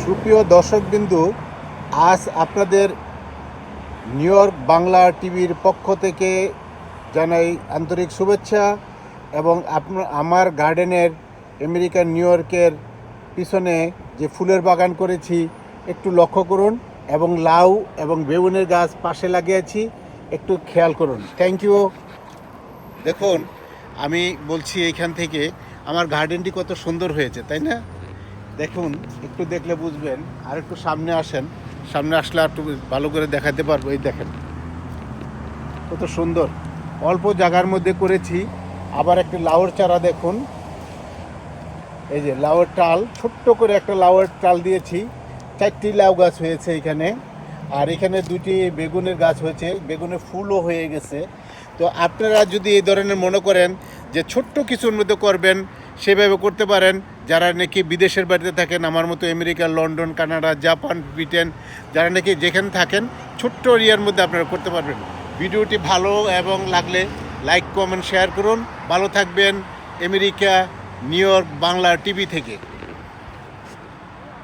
সুপ্রিয় দর্শকবিন্দু, আজ আপনাদের নিউ ইয়র্ক বাংলা টিভির পক্ষ থেকে জানাই আন্তরিক শুভেচ্ছা। এবং আমার গার্ডেনের আমেরিকান নিউ ইয়র্কের পিছনে যে ফুলের বাগান করেছি একটু লক্ষ্য করুন, এবং লাউ এবং বেগুনের গাছ পাশে লাগিয়েছি, একটু খেয়াল করুন। Thank you. দেখুন, আমি বলছি এইখান থেকে আমার গার্ডেনটি কত সুন্দর হয়েছে, তাই না? দেখুন, একটু দেখলে বুঝবেন। আর একটু সামনে আসেন, সামনে আসলে একটু ভালো করে দেখাতে পারবো। এই দেখেন কত সুন্দর, অল্প জায়গার মধ্যে করেছি। আবার একটা লাউয়ের চারা দেখুন, এই যে লাউয়ের টাল, ছোট্ট করে একটা লাউয়ের টাল দিয়েছি। 4টি লাউ গাছ হয়েছে এখানে, আর এখানে 2টি বেগুনের গাছ হয়েছে, বেগুনের ফুলও হয়ে গেছে। তো আপনারা যদি এই ধরনের মনে করেন যে ছোট্ট কিছুর মধ্যে করবেন, সেভাবে করতে পারেন। যারা নাকি বিদেশের বাড়িতে থাকেন, আমার মতো America, London, Canada, Japan, Britain, যারা নাকি যেখানে থাকেন, ছোট্ট এরিয়ার মধ্যে আপনারা করতে পারবেন। ভিডিওটি ভালো এবং লাগলে লাইক, কমেন্ট, শেয়ার করুন। ভালো থাকবেন। America, new York Bangla TV থেকে।